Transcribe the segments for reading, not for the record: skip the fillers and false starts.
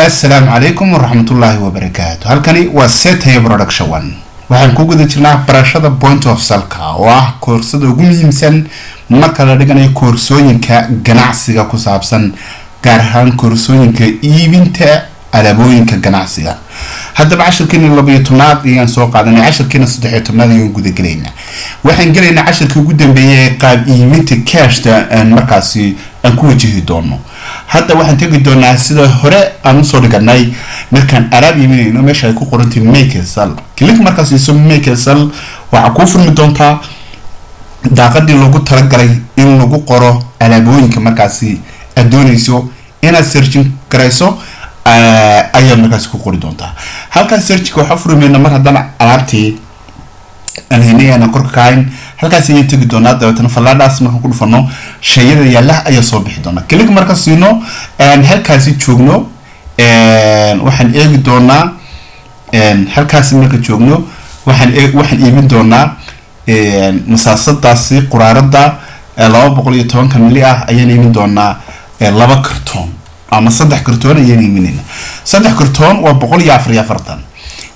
السلام عليكم ورحمة الله وبركاته. هالكني وسيتي برودكشن 1 waxaan ku guda jirnaa barashada point of sale-ka oo ah koorsada ugu muhiimsan marka la dhiganayo koorsooyinka ganacsiga ku saabsan gaar ahaan koorsooyinka iibinta alaabooyinka ganacsiga. haddaba cashirkeena 12aad ayaan soo qaadanay, cashirkeena 13aad ayaan guda galeynaa. waxaan galeynaa cashirkii ugu dambeeyay ee qaab iibinta cash-ta markaasi aan ku wajihi doono. hadda waxaan tagi doonaa sida hore aan soo dhiganay markaan alaab iibinayno meesha ay ku qorantay make a sale. click markaas iso make a sale waxa ku furmi doontaa daaqadii loogu talagalay in lagu qoro alaabooyinka markaasi aad doonayso inaad searching garayso ayaa markaas ku qori doontaa. halkaas searchka waxa furmayna mar haddana alaabtii aan heynayna korka kayn halkaas ayaan tagi doonaa. dabeetana falaadaas markaan ku dhufano shayada yaala ayaa soo bixi doona. click markaas siino halkaas joogno waxaan eegi doonaa halkaas marka joogno waxaan iibin doonaa masaasadaasi quraarada 210 mili ah ayaan iibin doonaa 2 kartoon ama 3 kartoon ayaan iibinayna. 3 kartoon waa 144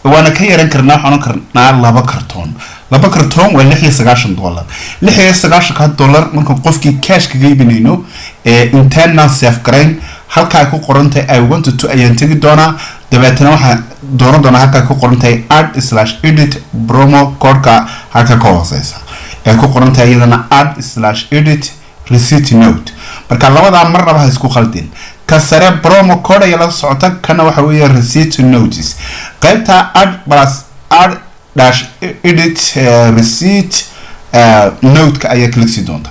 waana ka yaran karnaa waxaan karnaa 2 kartoon. 2 kartoon waa $96. $96 marka qofkii cash ka iibinayno internal safe grain halka ku qorantay I want to ayaan tagi doonaa. dabeetana waxaan dooran doonaa halka ku qorantay add/edit promo code-ka halka ka hooseysa ee ku qorantay iyadana add/edit receipt note. marka labada marnaba ha isku khaldin. ka sare promo code ayaa la socota kana waxa weeye receipt notice. qaybta add/edit receipt note-ka ayaa click si doonta.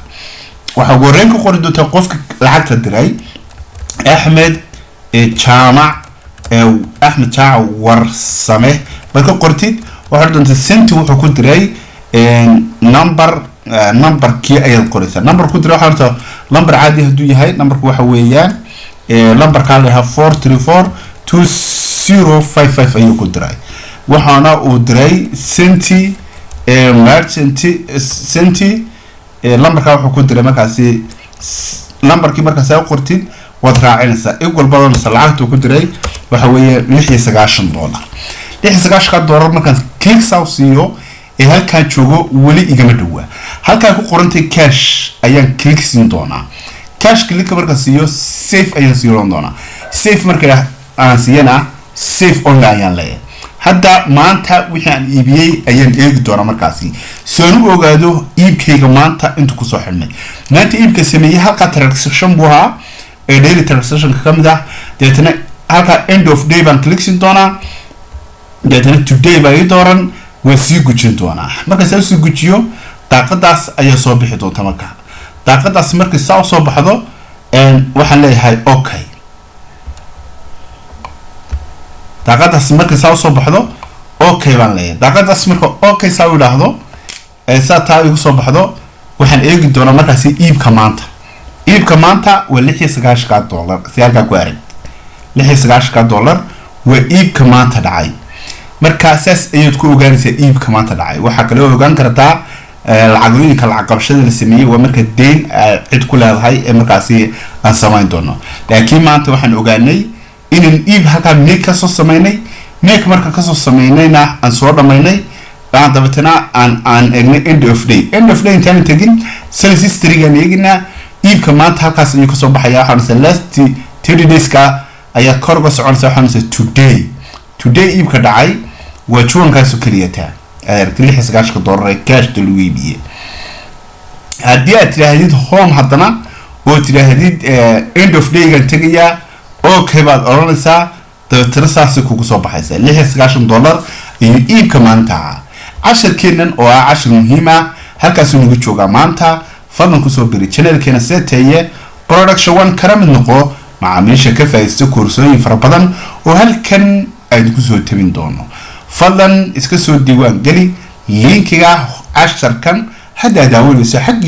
waxa ugu horreyn ku qori doontaa qofka lacagta diray Ahmed Jaamac warsame. marka qortid waxa doontaa senti wuxuu ku diray numberkii ayaad qoraysaa. number ku diray waxa number caadi haduu yahay numberku waxa weeyaan numberka la yahay 4342055 ayuu ku diray. waxaana uu diray senti senti numberka wuxuu ku diray markaasi numberkii markaas aad qortid waad raacinaysaa equal badan lacagtu ku diray waxa weeye $96. $96 markaan click siiyo ee halka joogo wali igama dhawa halka ku qorantay cash ayaan click siin doonaa. cash click markaan siiyo save ayaan siin doonaa. save markaa aan siiyana save only ayaan leeyahay. hadda maanta wixii aan iibiyay ayaan eegi doonaa markaasi soo nu ogaado iibkayga maanta inta ku soo xirmay. maanta iibka sameeyay halka transaction buu ahaa daily transaction ka mid ah. deetana halka end of day baan click siin doonaa. deetana today baa ii dooran waa sii gujin doonaa. marka soo sii gujiyo daaqadaas ayaa soo bixi doonta. marka daaqadaas markii soo baxdo waxaan leeyahay okay. daaqadaas markii soo baxdo okay baan leeyahay. daaqadaas marka okay saa u dhaahdo saa taa igu soo baxdo waxaan eegi doonaa markaasi iibka maanta. iibka maanta waa $96. si halka ku arag $96 waa iibka maanta dhacay. marka saas ayaad ku ogaanaysaa iibka maanta dhacay. waxa kale oo ogaan kartaa lacagooyinka lacag qabashada la sameeyay waa marka deyn cid ku leedahay ee markaasi aan samayn doono. laakiin maanta waxaan ogaanay inaan iib halka make ka soo sameynay. make marka ka soo sameynayna aan soo dhamaynay dabeetana aan eegnay end of day. end of day intaan tagin sales history-ga eegnaa iibka maanta halkaas ayuu ka soo baxaya. waxaan last 30 days ka ayaa kor uga soconaysa. waxaan today iibka dhacay waa juunkaas kaliya $96 ee cash lagu iibiyay. haddii aad tiraahdid home haddana oo tiraahdid end of day gan tagaya okay baad oranaysaa. dabeetana saas kugu soo baxaysa $96 iyo iibka maanta. cashirkeenan oo ah cashir muhiim ah halkaas uu nagu joogaa maanta. fadlan ku soo biri channelkeena Seetaye Production 1 kana mid noqo macaamiisha ka faa'iideysta koorsooyin fara badan oo halkan ay ku soo tabin doono. fadlan iska soo diiwaan gali linkiga casharkan hadda daawanayso xaq